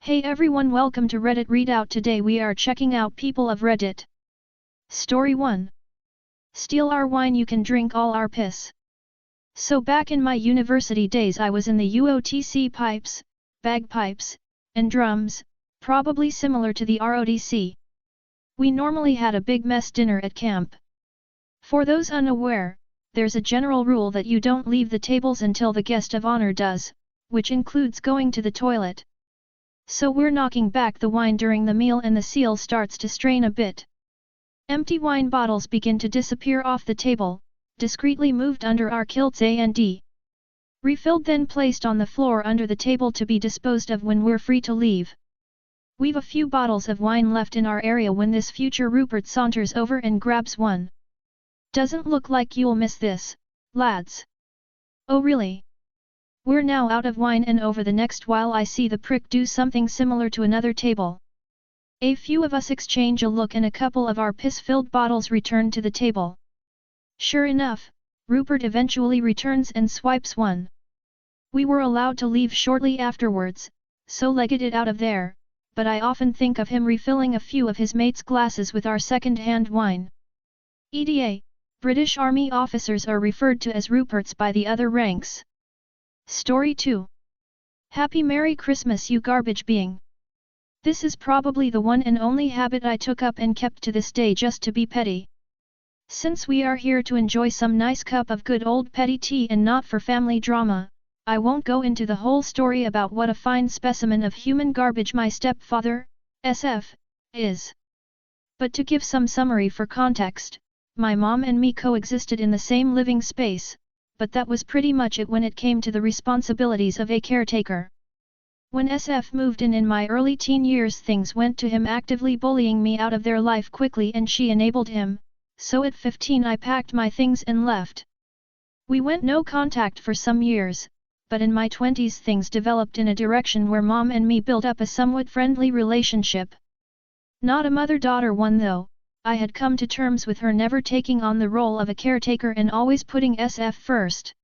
Hey everyone, welcome to Reddit Readout. Today we are checking out People of Reddit. Story 1. Steal our wine, you can drink all our piss. So back in my university days I was in the UOTC pipes, bagpipes, and drums, probably similar to the ROTC. We normally had a big mess dinner at camp. For those unaware, there's a general rule that you don't leave the tables until the guest of honor does, which includes going to the toilet. So we're knocking back the wine during the meal and the seal starts to strain a bit. Empty wine bottles begin to disappear off the table, discreetly moved under our kilts and refilled, then placed on the floor under the table to be disposed of when we're free to leave. We've a few bottles of wine left in our area when this future Rupert saunters over and grabs one. Doesn't look like you'll miss this, lads. Oh really? We're now out of wine, and over the next while I see the prick do something similar to another table. A few of us exchange a look and a couple of our piss-filled bottles return to the table. Sure enough, Rupert eventually returns and swipes one. We were allowed to leave shortly afterwards, so legged it out of there, but I often think of him refilling a few of his mates' glasses with our second-hand wine. EDA, British Army officers are referred to as Ruperts by the other ranks. Story 2. Happy Merry Christmas, you garbage being. This is probably the one and only habit I took up and kept to this day just to be petty. Since we are here to enjoy some nice cup of good old petty tea and not for family drama, I won't go into the whole story about what a fine specimen of human garbage my stepfather, SF, is. But to give some summary for context, my mom and me coexisted in the same living space, but that was pretty much it when it came to the responsibilities of a caretaker. When SF moved in my early teen years, things went to him actively bullying me out of their life quickly, and she enabled him, so at 15 I packed my things and left. We went no contact for some years, but in my 20s things developed in a direction where mom and me built up a somewhat friendly relationship. Not a mother-daughter one though. I had come to terms with her never taking on the role of a caretaker and always putting SF first.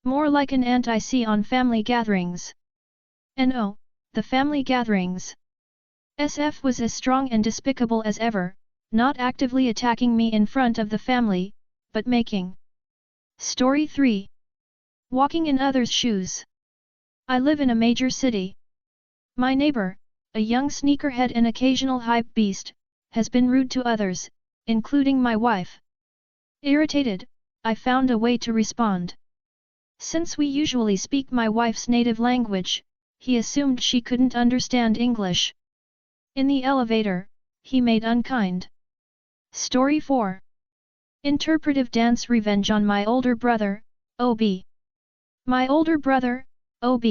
More like an aunt I see on family gatherings. And oh, the family gatherings. SF was as strong and despicable as ever, not actively attacking me in front of the family, but making. Story 3. Walking in others' shoes. I live in a major city. My neighbor, a young sneakerhead and occasional hype beast, has been rude to others, including my wife. Irritated, I found a way to respond. Since we usually speak my wife's native language, he assumed she couldn't understand English. In the elevator, he made unkind. Story 4. Interpretive dance revenge on my older brother, OB. My older brother, OB,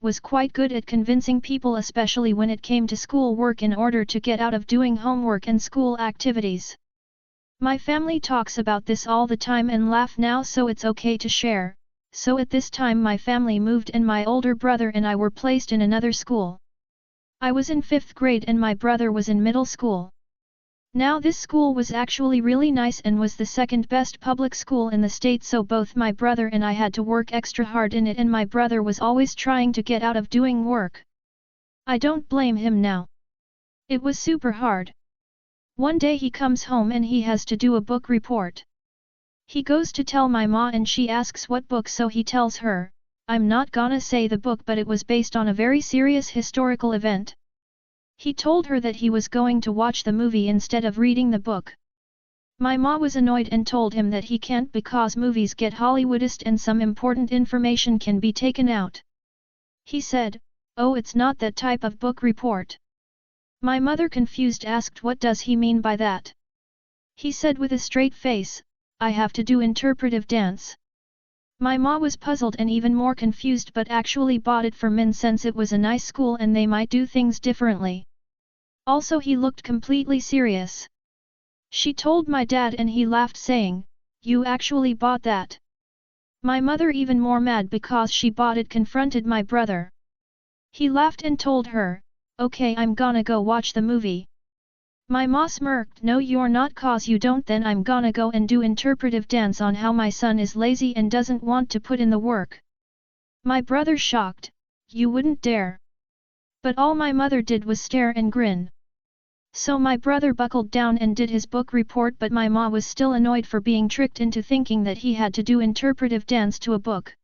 was quite good at convincing people, especially when it came to school work, in order to get out of doing homework and school activities. My family talks about this all the time and laugh now, so it's okay to share. So at this time my family moved and my older brother and I were placed in another school. I was in 5th grade and my brother was in middle school. Now this school was actually really nice and was the second best public school in the state, so both my brother and I had to work extra hard in it, and my brother was always trying to get out of doing work. I don't blame him now. It was super hard. One day he comes home and he has to do a book report. He goes to tell my ma and she asks what book, so he tells her, I'm not gonna say the book, but it was based on a very serious historical event. He told her that he was going to watch the movie instead of reading the book. My ma was annoyed and told him that he can't because movies get Hollywoodized and some important information can be taken out. He said, oh, it's not that type of book report. My mother, confused, asked what does he mean by that. He said with a straight face, I have to do interpretive dance. My ma was puzzled and even more confused, but actually bought it for men since it was a nice school and they might do things differently. Also, he looked completely serious. She told my dad and he laughed, saying, you actually bought that? My mother, even more mad because she bought it, confronted my brother. He laughed and told her, okay, I'm gonna go watch the movie. My ma smirked, no you're not, cause you don't, then I'm gonna go and do interpretive dance on how my son is lazy and doesn't want to put in the work. My brother shocked, you wouldn't dare. But all my mother did was stare and grin. So my brother buckled down and did his book report, but my ma was still annoyed for being tricked into thinking that he had to do interpretive dance to a book.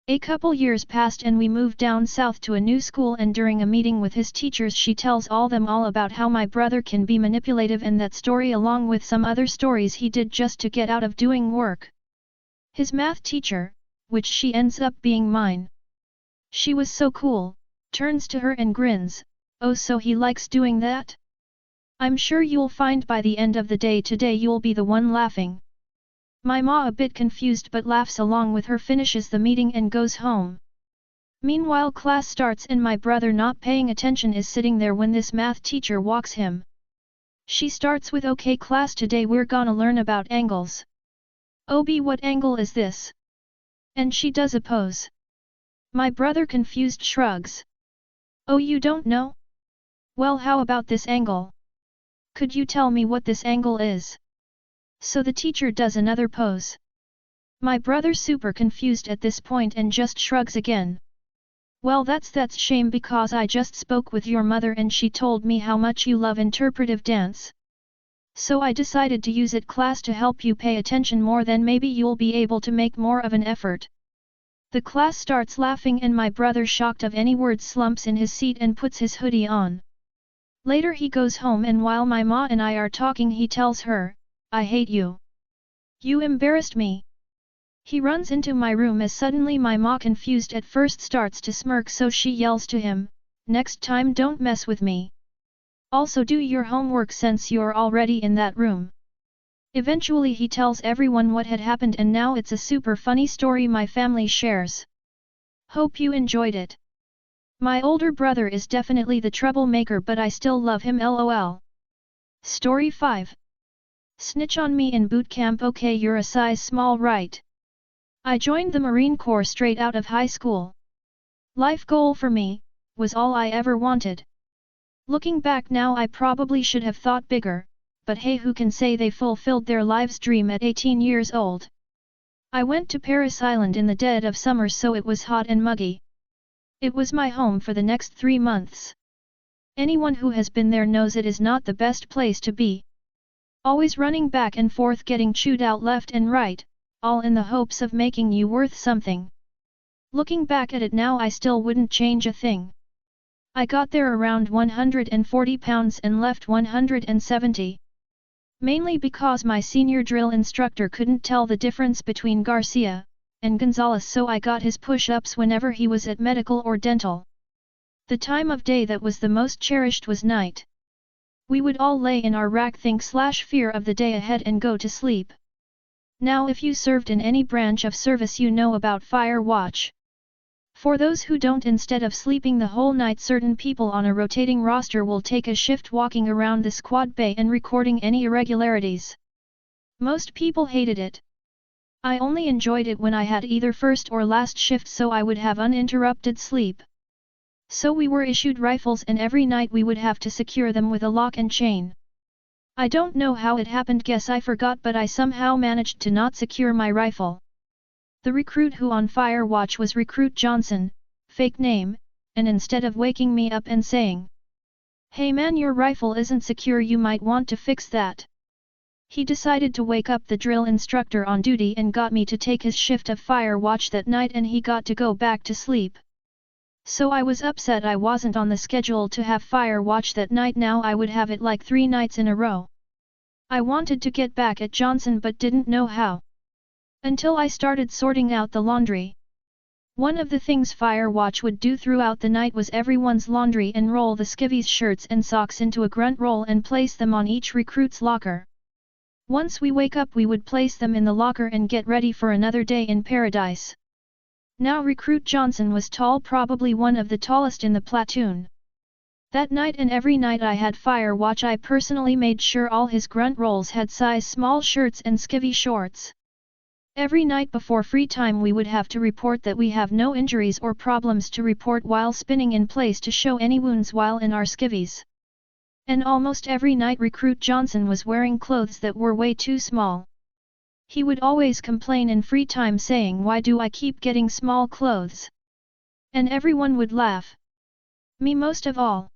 A couple years passed and we moved down south to a new school, and during a meeting with his teachers she tells them all about how my brother can be manipulative, and that story along with some other stories he did just to get out of doing work. His math teacher, which she ends up being mine. She was so cool, turns to her and grins, "Oh, so he likes doing that? I'm sure you'll find by the end of the day today you'll be the one laughing." My ma, a bit confused but laughs along with her, finishes the meeting and goes home. Meanwhile class starts and my brother, not paying attention, is sitting there when this math teacher walks him. She starts with, "Okay class, today we're gonna learn about angles. Obi, what angle is this?" And she does a pose. My brother confused shrugs. "Oh, you don't know? Well, how about this angle? Could you tell me what this angle is?" So the teacher does another pose. My brother super confused at this point and just shrugs again. "Well, that's shame, because I just spoke with your mother and she told me how much you love interpretive dance. So I decided to use it class to help you pay attention more, then maybe you'll be able to make more of an effort." The class starts laughing and my brother, shocked of any words, slumps in his seat and puts his hoodie on. Later he goes home, and while my ma and I are talking he tells her, "I hate you. You embarrassed me." He runs into my room as suddenly my ma, confused at first, starts to smirk, so she yells to him, "Next time don't mess with me. Also do your homework since you're already in that room." Eventually he tells everyone what had happened, and now it's a super funny story my family shares. Hope you enjoyed it. My older brother is definitely the troublemaker, but I still love him, lol. Story 5. Snitch on me in boot camp. Okay, you're a size small, right? I joined the Marine Corps straight out of high school. Life goal for me, was all I ever wanted. Looking back now, I probably should have thought bigger, but hey, who can say they fulfilled their life's dream at 18 years old? I went to Paris Island in the dead of summer, so it was hot and muggy. It was my home for the next 3 months. Anyone who has been there knows it is not the best place to be. Always running back and forth, getting chewed out left and right, all in the hopes of making you worth something. Looking back at it now, I still wouldn't change a thing. I got there around 140 pounds and left 170. Mainly because my senior drill instructor couldn't tell the difference between Garcia and Gonzalez, so I got his push-ups whenever he was at medical or dental. The time of day that was the most cherished was night. We would all lay in our rack, think/fear of the day ahead, and go to sleep. Now if you served in any branch of service you know about fire watch. For those who don't, instead of sleeping the whole night, certain people on a rotating roster will take a shift walking around the squad bay and recording any irregularities. Most people hated it. I only enjoyed it when I had either first or last shift, so I would have uninterrupted sleep. So we were issued rifles, and every night we would have to secure them with a lock and chain. I don't know how it happened, guess I forgot, but I somehow managed to not secure my rifle. The recruit who on fire watch was Recruit Johnson, fake name, and instead of waking me up and saying, "Hey man, your rifle isn't secure, you might want to fix that," he decided to wake up the drill instructor on duty and got me to take his shift of fire watch that night, and he got to go back to sleep. So I was upset I wasn't on the schedule to have fire watch that night. Now I would have it like 3 nights in a row. I wanted to get back at Johnson but didn't know how. Until I started sorting out the laundry. One of the things Fire Watch would do throughout the night was everyone's laundry and roll the skivvies' shirts and socks into a grunt roll and place them on each recruit's locker. Once we wake up we would place them in the locker and get ready for another day in paradise. Now Recruit Johnson was tall, probably one of the tallest in the platoon. That night and every night I had Fire Watch, I personally made sure all his grunt rolls had size small shirts and skivvy shorts. Every night before free time we would have to report that we have no injuries or problems to report while spinning in place to show any wounds while in our skivvies. And almost every night Recruit Johnson was wearing clothes that were way too small. He would always complain in free time saying, "Why do I keep getting small clothes?" And everyone would laugh. Me most of all.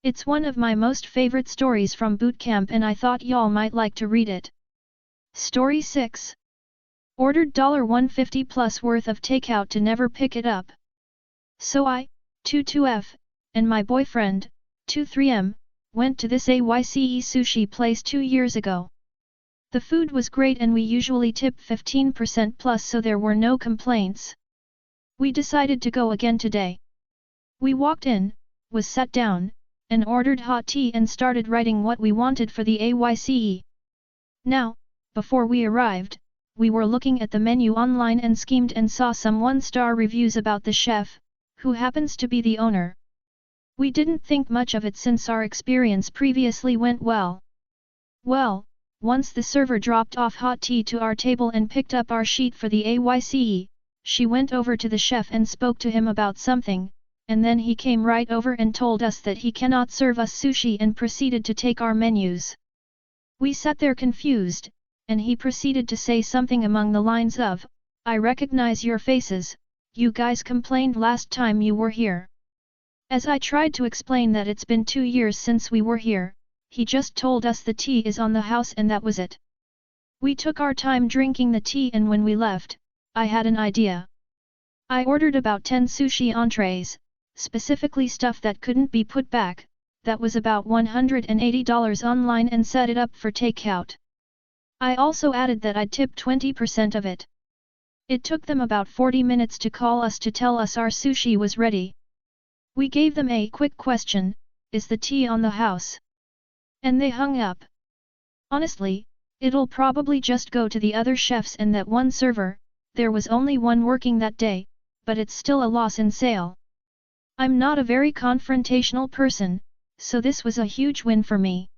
It's one of my most favorite stories from boot camp and I thought y'all might like to read it. Story 6. Ordered $150 plus worth of takeout to never pick it up. So I, 22F, and my boyfriend, 23M, went to this AYCE sushi place 2 years ago. The food was great and we usually tip 15% plus, so there were no complaints. We decided to go again today. We walked in, was sat down, and ordered hot tea and started writing what we wanted for the AYCE. Now, before we arrived, we were looking at the menu online and schemed and saw some 1-star reviews about the chef, who happens to be the owner. We didn't think much of it since our experience previously went well. Well, once the server dropped off hot tea to our table and picked up our sheet for the AYCE, she went over to the chef and spoke to him about something, and then he came right over and told us that he cannot serve us sushi and proceeded to take our menus. We sat there confused, and he proceeded to say something among the lines of, "I recognize your faces, you guys complained last time you were here." As I tried to explain that it's been 2 years since we were here, he just told us the tea is on the house and that was it. We took our time drinking the tea and when we left, I had an idea. I ordered about 10 sushi entrees, specifically stuff that couldn't be put back, that was about $180 online, and set it up for takeout. I also added that I'd tip 20% of it. It took them about 40 minutes to call us to tell us our sushi was ready. We gave them a quick question, "Is the tea on the house?" And they hung up. Honestly, it'll probably just go to the other chefs and that one server. There was only one working that day, but it's still a loss in sale. I'm not a very confrontational person, so this was a huge win for me.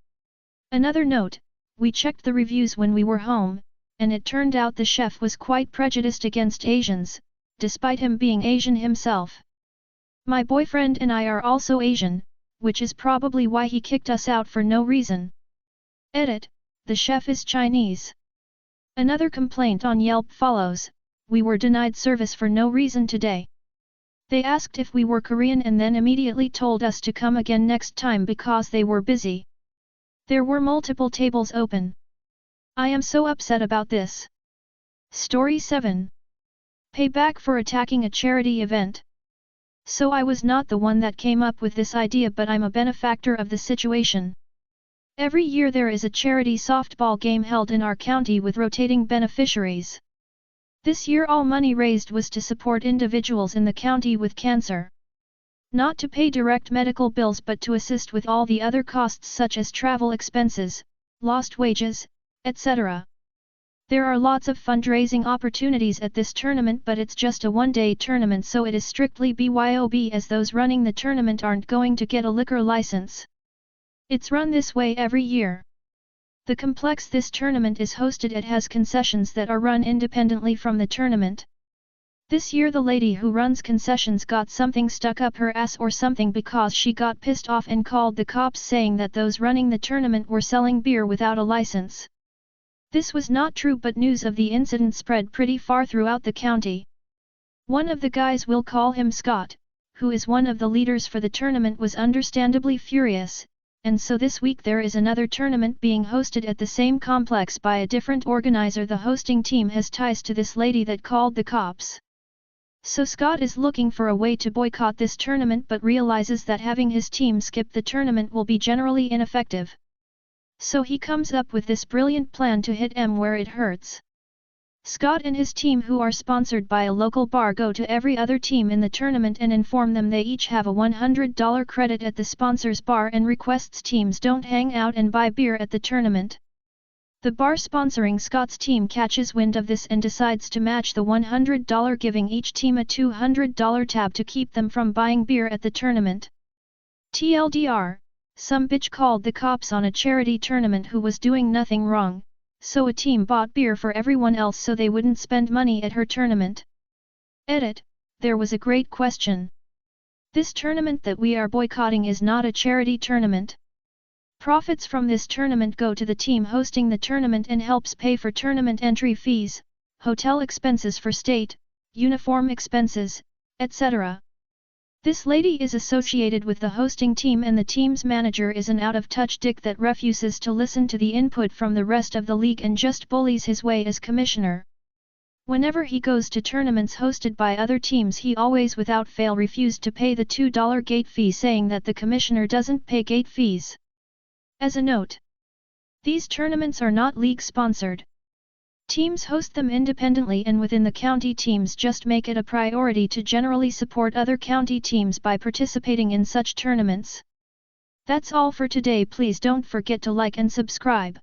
Another note, we checked the reviews when we were home, and it turned out the chef was quite prejudiced against Asians, despite him being Asian himself. My boyfriend and I are also Asian, which is probably why he kicked us out for no reason. Edit, the chef is Chinese. Another complaint on Yelp follows, we were denied service for no reason today. They asked if we were Korean and then immediately told us to come again next time because they were busy. There were multiple tables open. I am so upset about this. Story 7. Payback for attacking a charity event. So I was not the one that came up with this idea, but I'm a benefactor of the situation. Every year there is a charity softball game held in our county with rotating beneficiaries. This year all money raised was to support individuals in the county with cancer. Not to pay direct medical bills but to assist with all the other costs such as travel expenses, lost wages, etc. There are lots of fundraising opportunities at this tournament, but it's just a one-day tournament, so it is strictly BYOB, as those running the tournament aren't going to get a liquor license. It's run this way every year. The complex this tournament is hosted at has concessions that are run independently from the tournament. This year the lady who runs concessions got something stuck up her ass or something because she got pissed off and called the cops, saying that those running the tournament were selling beer without a license. This was not true, but news of the incident spread pretty far throughout the county. One of the guys, we'll call him Scott, who is one of the leaders for the tournament, was understandably furious, and so this week there is another tournament being hosted at the same complex by a different organizer. The hosting team has ties to this lady that called the cops. So Scott is looking for a way to boycott this tournament but realizes that having his team skip the tournament will be generally ineffective. So he comes up with this brilliant plan to hit M where it hurts. Scott and his team, who are sponsored by a local bar, go to every other team in the tournament and inform them they each have a $100 credit at the sponsor's bar and requests teams don't hang out and buy beer at the tournament. The bar sponsoring Scott's team catches wind of this and decides to match the $100, giving each team a $200 tab to keep them from buying beer at the tournament. TLDR, some bitch called the cops on a charity tournament who was doing nothing wrong, so a team bought beer for everyone else so they wouldn't spend money at her tournament. Edit, there was a great question. This tournament that we are boycotting is not a charity tournament. Profits from this tournament go to the team hosting the tournament and helps pay for tournament entry fees, hotel expenses for state, uniform expenses, etc. This lady is associated with the hosting team and the team's manager is an out-of-touch dick that refuses to listen to the input from the rest of the league and just bullies his way as commissioner. Whenever he goes to tournaments hosted by other teams he always without fail refused to pay the $2 gate fee, saying that the commissioner doesn't pay gate fees. As a note, these tournaments are not league sponsored. Teams host them independently and within the county teams just make it a priority to generally support other county teams by participating in such tournaments. That's all for today. Please don't forget to like and subscribe.